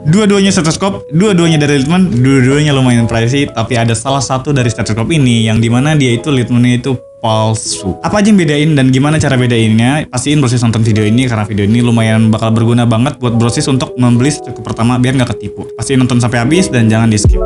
Dua-duanya stetoskop, dua-duanya dari Littmann, dua-duanya lumayan pricey, tapi ada salah satu dari stetoskop ini yang dimana dia itu Littmann-nya itu palsu. Apa aja yang bedain dan gimana cara bedainnya? Pastiin brosis nonton video ini karena video ini lumayan bakal berguna banget buat brosis untuk membeli stetoskop pertama biar nggak ketipu. Pastiin nonton sampai habis dan jangan di skip.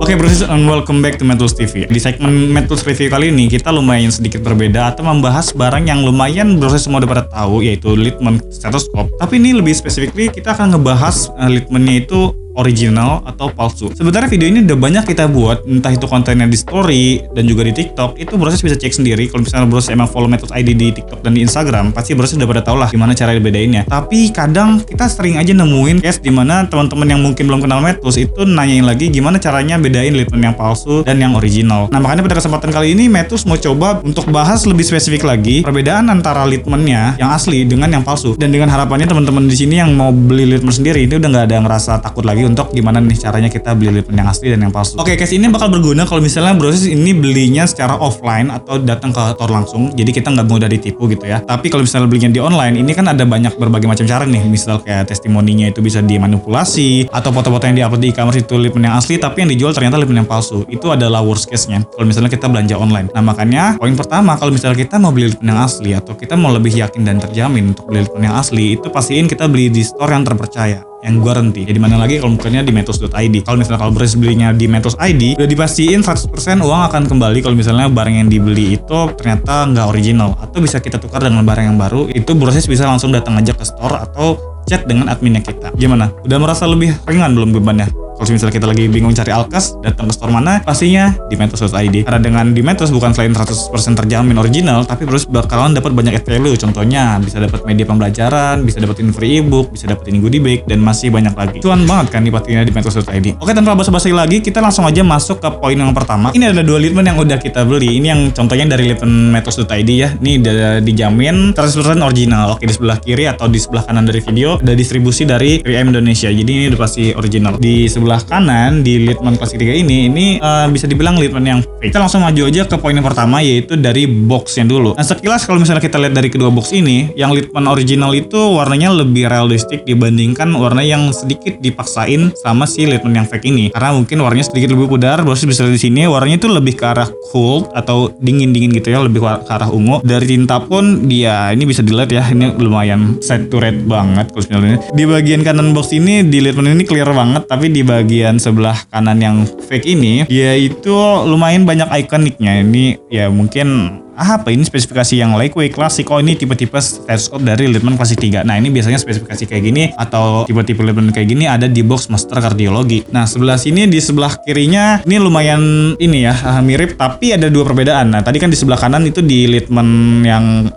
Oke brosis, and welcome back to Medtools TV. Di segmen Medtools Review kali ini kita lumayan sedikit berbeda atau membahas barang yang lumayan brosis semua udah pada tahu, yaitu Littmann stetoskop. Tapi ini lebih spesifik, kita akan ngebahas Littmann-nya itu original atau palsu. Sebenarnya video ini udah banyak kita buat, entah itu kontennya di story dan juga di TikTok. Itu brosis bisa cek sendiri. Kalau misalnya brosis emang follow Medtools ID di TikTok dan di Instagram, pasti brosis udah pada tau lah gimana cara bedainnya. Tapi kadang kita sering aja nemuin case dimana teman-teman yang mungkin belum kenal Medtools itu nanyain lagi gimana caranya bedain Littmann yang palsu dan yang original. Nah makanya pada kesempatan kali ini Medtools mau coba untuk bahas lebih spesifik lagi perbedaan antara Littmann-nya yang asli dengan yang palsu. Dan dengan harapannya teman-teman di sini yang mau beli Littmann sendiri ini udah nggak ada ngerasa takut lagi untuk gimana nih caranya kita beli Littmann yang asli dan yang palsu. Oke, case ini bakal berguna kalau misalnya brosis ini belinya secara offline atau datang ke store langsung. Jadi kita nggak mudah ditipu gitu ya. Tapi kalau misalnya belinya di online, ini kan ada banyak berbagai macam cara nih. Misal kayak testimoninya itu bisa dimanipulasi atau foto-foto yang diupload di e-commerce itu Littmann yang asli tapi yang dijual ternyata Littmann yang palsu. Itu adalah worst case-nya kalau misalnya kita belanja online. Nah, makanya poin pertama kalau misalnya kita mau beli Littmann yang asli atau kita mau lebih yakin dan terjamin untuk beli Littmann yang asli, itu pastiin kita beli di store yang terpercaya, yang guarantee. Jadi mana lagi kalau bukannya di Medtools.id. Kalau misalnya kalau brosis belinya di Medtools.id, udah dipastiin 100% uang akan kembali kalau misalnya barang yang dibeli itu ternyata nggak original atau bisa kita tukar dengan barang yang baru. Itu brosis bisa langsung datang aja ke store atau chat dengan adminnya kita. Gimana? Udah merasa lebih ringan belum bebannya? Kalau misalnya kita lagi bingung cari alkas, datang ke store mana? Pastinya di Medtools.id. Karena dengan di Medtools bukan selain 100% terjamin original, tapi terus bakalan dapat banyak add value. Contohnya bisa dapat media pembelajaran, bisa dapetin free ebook, bisa dapetin goodie bag, dan masih banyak lagi. Cuan banget kan dipastinya di Medtools.id. Oke, tanpa basa-basi lagi, kita langsung aja masuk ke poin yang pertama. Ini ada 2 Littmann yang udah kita beli. Ini yang contohnya dari Littmann Medtools.id ya. Ini udah dijamin 100% original. Oke, di sebelah kiri atau di sebelah kanan dari video ada distribusi dari 3M Indonesia. Jadi ini udah pasti original. Di sebelah kanan di Littmann Classic 3 ini bisa dibilang Littmann yang fake. Kita langsung maju aja ke poin yang pertama, yaitu dari boxnya dulu. Nah sekilas kalau misalnya kita lihat dari kedua box ini, yang Littmann original itu warnanya lebih realistik dibandingkan warna yang sedikit dipaksain sama si Littmann yang fake ini. Karena mungkin warnanya sedikit lebih pudar. Bos bisa lihat di sini warnanya itu lebih ke arah cool atau dingin gitu ya, lebih ke arah ungu. Dari tinta pun dia ini bisa dilihat ya, ini lumayan saturate banget kalau misalnya. Di bagian kanan box ini di Littmann ini clear banget, tapi di bagian sebelah kanan yang fake ini dia itu lumayan banyak ikoniknya. Ini ya mungkin apa ini spesifikasi yang lightweight klasik. Oh ini tipe-tipe stetoskop dari Littmann Classic 3. Nah ini biasanya spesifikasi kayak gini atau tipe-tipe Littmann kayak gini ada di box Master Kardiologi. Nah sebelah sini di sebelah kirinya ini lumayan ini ya mirip, tapi ada 2 perbedaan. Nah tadi kan di sebelah kanan itu di Littmann yang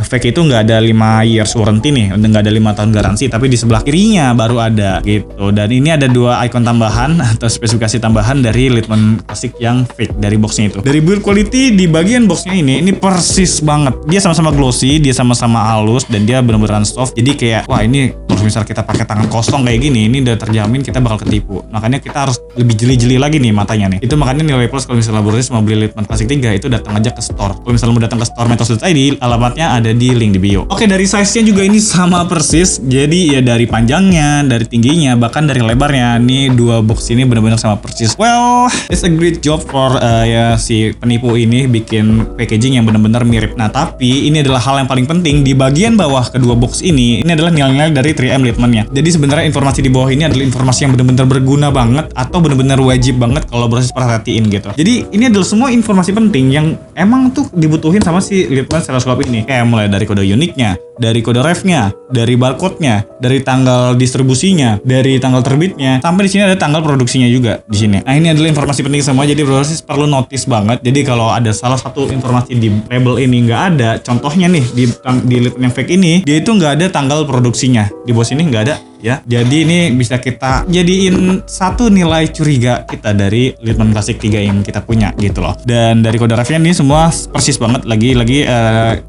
fake itu nggak ada 5 years warranty nih, nggak ada 5 tahun garansi, tapi di sebelah kirinya baru ada gitu. Dan ini ada 2 icon tambahan atau spesifikasi tambahan dari Littmann Classic yang fake dari boxnya itu. Dari build quality di bagian boxnya ini persis banget. Dia sama-sama glossy, dia sama-sama halus, dan dia bener-beneran soft. Jadi kayak wah ini kalau misal kita pakai tangan kosong kayak gini, ini udah terjamin kita bakal ketipu. Makanya kita harus lebih jeli-jeli lagi nih matanya nih. Itu makanya nilai plus kalau misalnya brosis mau beli Littmann Classic 3 itu datang aja ke store. Kalau misalnya mau datang ke store Medtools.id, alamatnya ada di link di bio. Oke, dari size-nya juga ini sama persis. Jadi ya dari panjangnya, dari tingginya, bahkan dari lebarnya, nih 2 box ini bener-bener sama persis. Well, it's a great job for ya si penipu ini bikin packaging yang benar-benar mirip. Nah tapi ini adalah hal yang paling penting di bagian bawah kedua box ini adalah nilai-nilai dari 3M Littmann-nya. Jadi sebenarnya informasi di bawah ini adalah informasi yang benar-benar berguna banget atau benar-benar wajib banget kalau brosis perhatiin gitu. Jadi ini adalah semua informasi penting yang emang tuh dibutuhin sama si Littmann stetoskop ini. Kayak mulai dari kode uniknya, dari kode ref-nya, dari barcode-nya, dari tanggal distribusinya, dari tanggal terbitnya, sampai di sini ada tanggal produksinya juga di sini. Nah ini adalah informasi penting semua, jadi brosis perlu notice banget. Jadi kalau ada salah satu informasi di label ini nggak ada, contohnya nih di Littmann yang fake ini dia itu nggak ada tanggal produksinya, di bawah sini nggak ada ya. Jadi ini bisa kita jadiin satu nilai curiga kita dari Litman Classic 3 yang kita punya gitu loh. Dan dari kode refnya ini semua persis banget, lagi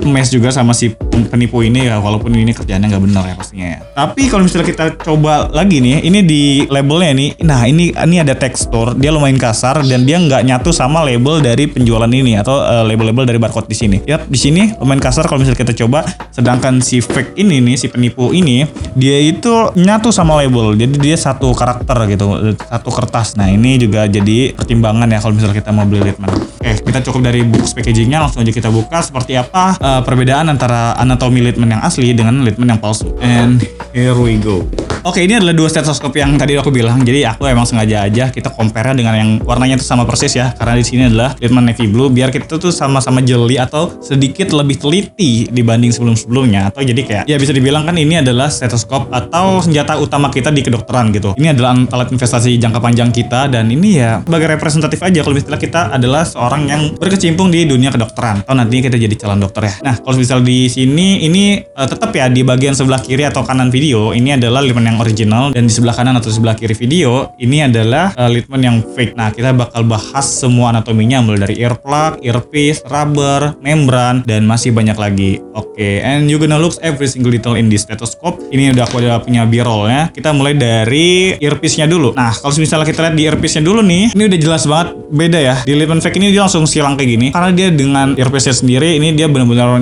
mes juga sama si penipu ini ya, walaupun ini kerjaannya nggak benar ya pastinya ya. Tapi kalau misalnya kita coba lagi nih, ini di labelnya nih, nah ini ada tekstur, dia lumayan kasar dan dia nggak nyatu sama label dari penjualan ini atau label-label dari barcode di sini. Yap, di sini lumayan kasar kalau misalnya kita coba. Sedangkan si fake ini nih, si penipu ini, dia itu nyatu sama label. Jadi dia satu karakter gitu, satu kertas. Nah, ini juga jadi pertimbangan ya kalau misalnya kita mau beli Litman. Oke, kita cukup dari box packagingnya, langsung aja kita buka seperti apa perbedaan antara anatomi Litman yang asli dengan Litman yang palsu. And here we go. Oke, ini adalah dua stetoskop yang tadi aku bilang. Jadi aku emang sengaja aja kita compare dengan yang warnanya itu sama persis ya. Karena di sini adalah Litman navy blue, biar kita tuh sama-sama jeli atau sedikit lebih teliti dibanding sebelum-sebelumnya. Atau jadi kayak ya bisa dibilang kan ini adalah stetoskop atau senjata utama kita di kedokteran gitu. Ini adalah alat investasi jangka panjang kita, dan ini ya sebagai representatif aja kalau misalnya kita adalah seorang yang berkecimpung di dunia kedokteran atau nantinya kita jadi calon dokter ya. Nah, kalau misalnya di sini ini tetap ya di bagian sebelah kiri atau kanan video ini adalah Litman yang original, dan di sebelah kanan atau sebelah kiri video ini adalah Litman yang fake. Nah, kita bakal bahas semua anatominya mulai dari earplug, earpiece, rubber, membran, dan masih banyak lagi. Oke, and you gonna look every single detail in this stethoscope. Ini udah aku punya b-rollnya. Kita mulai dari earpiece-nya dulu. Nah, kalau misalnya kita lihat di earpiece-nya dulu nih, ini udah jelas banget beda ya. Di Litman fake ini dia langsung silang kayak gini, karena dia dengan earpiece-nya sendiri ini dia benar-benar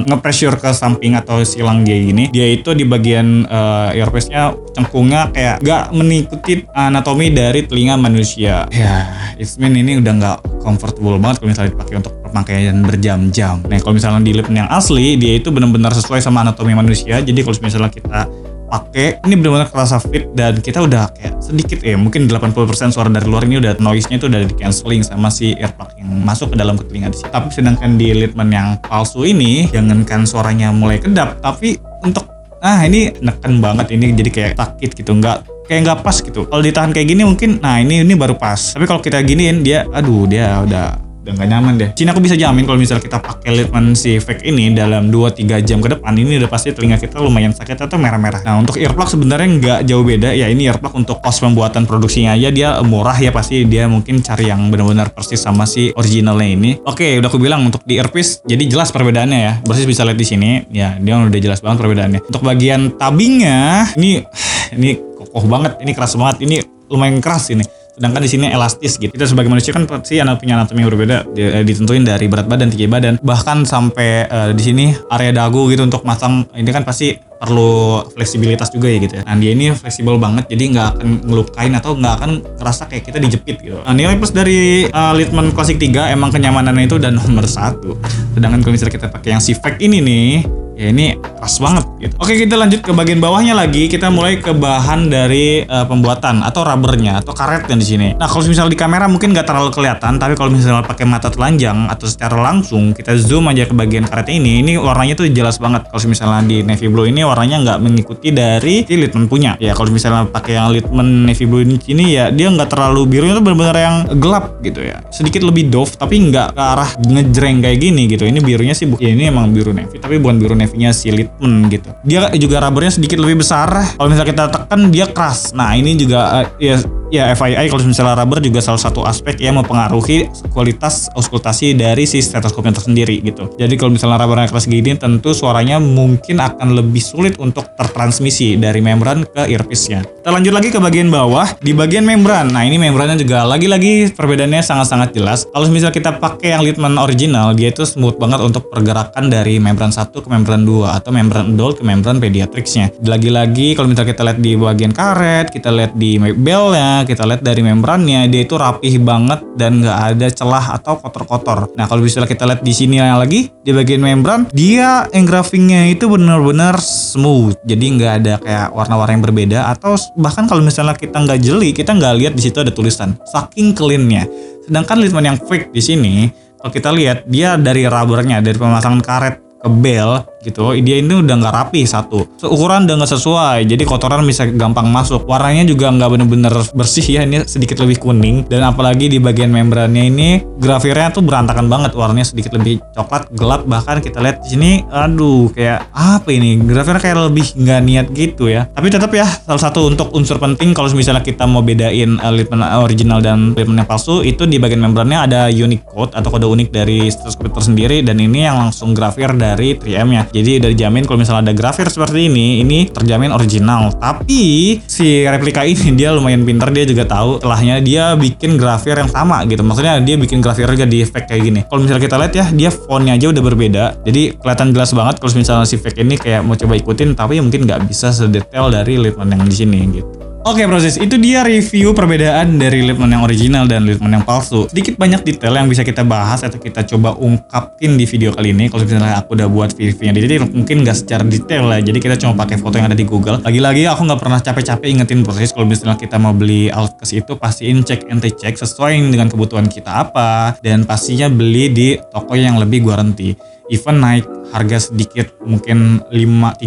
nge-pressure ke samping atau silang kayak gini. Dia itu di bagian earpiece-nya cengkungnya kayak gak mengikuti anatomi dari telinga manusia. Ya, it's mean ini udah gak comfortable banget kalau misalnya dipakai untuk pemakaian berjam-jam. Nah, kalau misalnya di Litman yang asli, dia itu benar-benar sesuai sama anatomi manusia. Jadi kalau misalnya kita pakai, ini benar-benar kerasa fit, dan kita udah kayak sedikit ya, mungkin 80% suara dari luar ini udah noise-nya itu udah di cancelling sama si earplug yang masuk ke dalam telinga di sini. Tapi sedangkan di Litman yang palsu ini, jangankan suaranya mulai kedap, tapi untuk ini neken banget, ini jadi kayak sakit gitu, kayak nggak pas gitu. Kalau ditahan kayak gini mungkin, nah ini baru pas. Tapi kalau kita giniin dia, dia udah nggak nyaman deh. Sini aku bisa jamin kalau misalnya kita pakai Litman si fake ini dalam 2-3 jam ke depan, ini udah pasti telinga kita lumayan sakit atau merah-merah. Nah, untuk earplug sebenarnya nggak jauh beda ya. Ini earplug untuk cost pembuatan produksinya aja dia murah ya, pasti dia mungkin cari yang benar-benar persis sama si originalnya ini. Oke, udah aku bilang untuk di earpiece jadi jelas perbedaannya ya. Persis bisa lihat di sini ya, dia udah jelas banget perbedaannya. Untuk bagian tabingnya ini kokoh banget, ini keras banget, ini lumayan keras ini. Sedangkan di sini elastis gitu. Kita sebagai manusia kan pasti punya anatomi yang berbeda, ditentuin dari berat badan, tinggi badan, bahkan sampai di sini area dagu gitu untuk masang ini kan pasti perlu fleksibilitas juga ya gitu ya. Nah, dia ini fleksibel banget, jadi nggak akan ngelukain atau nggak akan ngerasa kayak kita dijepit gitu. Nah, nilai plus dari Litman Classic 3 emang kenyamanannya itu udah nomor 1. Sedangkan kalau misalnya kita pakai yang si fake ini nih, ya ini keras banget gitu. Oke, kita lanjut ke bagian bawahnya lagi. Kita mulai ke bahan dari pembuatan atau rubbernya atau karetnya di sini. Nah, kalau misalnya di kamera mungkin nggak terlalu kelihatan, tapi kalau misalnya pakai mata telanjang atau secara langsung kita zoom aja ke bagian karetnya ini warnanya tuh jelas banget. Kalau misalnya di navy blue ini warnanya nggak mengikuti dari si Litman punya. Ya, kalau misalnya pakai yang Litman navy blue ini ya dia nggak terlalu birunya tuh benar-benar yang gelap gitu ya. Sedikit lebih doff tapi nggak ke arah ngejreng kayak gini gitu. Ini birunya sih ya ini emang biru navy tapi bukan biru navy-nya si Litman gitu. Dia juga rubbernya sedikit lebih besar. Kalau misalnya kita tekan dia keras. Nah, ini juga ya FYI kalau misalnya rubber juga salah satu aspek yang mempengaruhi kualitas auskultasi dari si stetoskopnya tersendiri gitu. Jadi kalau misalnya rubbernya keras gini, tentu suaranya mungkin akan lebih sulit untuk tertransmisi dari membran ke earpiece-nya. Kita lanjut lagi ke bagian bawah. Di bagian membran, nah ini membrannya juga lagi-lagi perbedaannya sangat-sangat jelas. Kalau misalnya kita pakai yang Litman original, dia itu smooth banget untuk pergerakan dari membran 1 ke membran 2 atau membran adult ke membran pediatricsnya. Lagi-lagi kalau misalnya kita lihat di bagian karet, kita lihat di belnya, kita lihat dari membrannya, dia itu rapih banget dan nggak ada celah atau kotor-kotor. Nah, kalau misalnya kita lihat di sini lagi di bagian membran, dia engravingnya itu benar-benar smooth, jadi nggak ada kayak warna-warna yang berbeda, atau bahkan kalau misalnya kita nggak jeli, kita nggak lihat di situ ada tulisan, saking cleannya. Sedangkan Litman yang fake di sini, kalau kita lihat dia dari rubbernya, dari pemasangan karet ke bel, gitu. Dia ini udah nggak rapi satu. Ukuran udah nggak sesuai, jadi kotoran bisa gampang masuk. Warnanya juga nggak bener-bener bersih ya, ini sedikit lebih kuning. Dan apalagi di bagian membrannya ini grafirnya tuh berantakan banget, warnanya sedikit lebih coklat gelap. Bahkan kita lihat di sini, aduh kayak apa ini? Grafirnya kayak lebih nggak niat gitu ya. Tapi tetap ya, salah satu untuk unsur penting kalau misalnya kita mau bedain Littmann original dan Littmann yang palsu, itu di bagian membrannya ada unique code atau kode unik dari stetoskop itu sendiri, dan ini yang langsung grafir dari 3M-nya. Jadi udah dijamin kalau misalnya ada grafir seperti ini terjamin original. Tapi si replika ini dia lumayan pintar, dia juga tahu celahnya, dia bikin grafir yang sama gitu. Maksudnya dia bikin grafir juga di fake kayak gini. Kalau misalnya kita lihat ya, dia fontnya aja udah berbeda. Jadi kelihatan jelas banget kalau misalnya si fake ini kayak mau coba ikutin, tapi mungkin nggak bisa sedetail dari Littmann yang di sini gitu. Oke proses, itu dia review perbedaan dari Littmann yang original dan Littmann yang palsu. Sedikit banyak detail yang bisa kita bahas atau kita coba ungkapin di video kali ini. Kalau misalnya aku udah buat reviewnya di sini mungkin nggak secara detail lah, jadi kita cuma pakai foto yang ada di Google. Lagi-lagi aku nggak pernah capek-capek ingetin proses kalau misalnya kita mau beli alat kes itu, pastiin cek and cek sesuai dengan kebutuhan kita apa, dan pastinya beli di toko yang lebih guarantee. Even naik harga sedikit mungkin 3-5%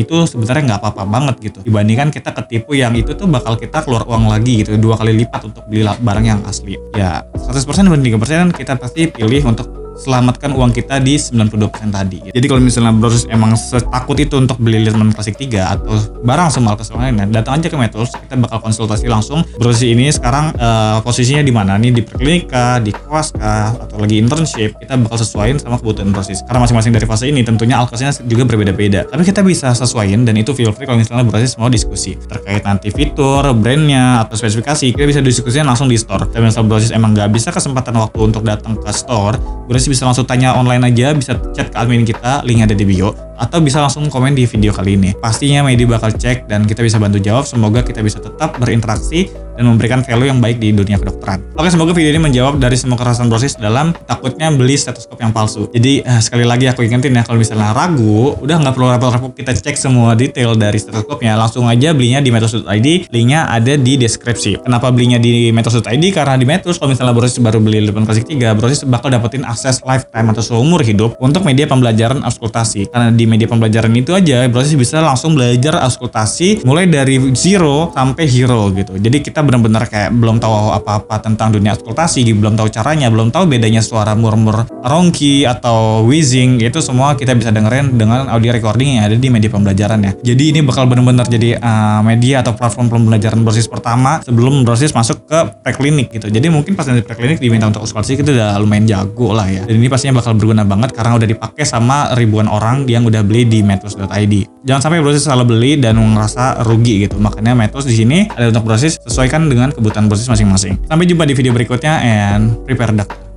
itu sebenarnya nggak apa-apa banget gitu, dibandingkan kita ketipu yang itu tuh bakal kita keluar uang lagi gitu 2 kali lipat untuk beli barang yang asli. Ya 100% banding 3% kita pasti pilih untuk selamatkan uang kita di 92% tadi gitu. Jadi kalau misalnya Brosys emang setakut itu untuk beli Littmann Classic 3 atau barang semua kes lainnya, datang aja ke Metools, kita bakal konsultasi langsung. Brosys ini sekarang posisinya di mana nih, di Perklinika, di Koas kah, atau lagi internship, kita bakal sesuaiin sama kebutuhan Brosys. Karena masing-masing dari fase ini tentunya alkesnya juga berbeda-beda. Tapi kita bisa sesuaiin, dan itu feel free kalau misalnya Brosys mau diskusi terkait nanti fitur, brandnya, atau spesifikasi, kita bisa diskusinya langsung di store. Dan misalnya Brosys emang nggak bisa kesempatan waktu untuk datang ke store, Brosys bisa langsung tanya online aja, bisa chat ke admin kita, linknya ada di bio, atau bisa langsung komen di video kali ini. Pastinya Medi bakal cek dan kita bisa bantu jawab. Semoga kita bisa tetap berinteraksi dan memberikan value yang baik di dunia kedokteran. Oke, semoga video ini menjawab dari semua keresahan Brosys dalam takutnya beli stetoskop yang palsu. Jadi sekali lagi aku ingetin ya, kalau misalnya ragu, udah nggak perlu repot-repot kita cek semua detail dari stetoskopnya, langsung aja belinya di metools.id, linknya ada di deskripsi. Kenapa belinya di metools.id? Karena di Metools kalau misalnya Brosys baru beli Littmann Classic 3, Brosys bakal dapetin akses lifetime atau seumur hidup untuk media pembelajaran auskultasi. Karena di media pembelajaran itu aja Brosys bisa langsung belajar auskultasi mulai dari zero sampai hero gitu. Jadi kita benar-benar kayak belum tahu apa-apa tentang dunia auskultasi, belum tahu caranya, belum tahu bedanya suara murmur ronki atau wheezing, itu semua kita bisa dengerin dengan audio recording yang ada di media pembelajarannya. Jadi ini bakal benar-benar jadi media atau platform pembelajaran Brosys pertama sebelum Brosys masuk ke preklinik gitu. Jadi mungkin pas nanti preklinik diminta untuk auskultasi, kita udah lumayan jago lah ya. Dan ini pastinya bakal berguna banget karena udah dipakai sama ribuan orang yang udah beli di metools.id. Jangan sampai Brosys salah beli dan ngerasa rugi gitu. Makanya Metools di sini ada untuk Brosys, sesuaikan dengan kebutuhan Brosys masing-masing. Sampai jumpa di video berikutnya, and prepare duck.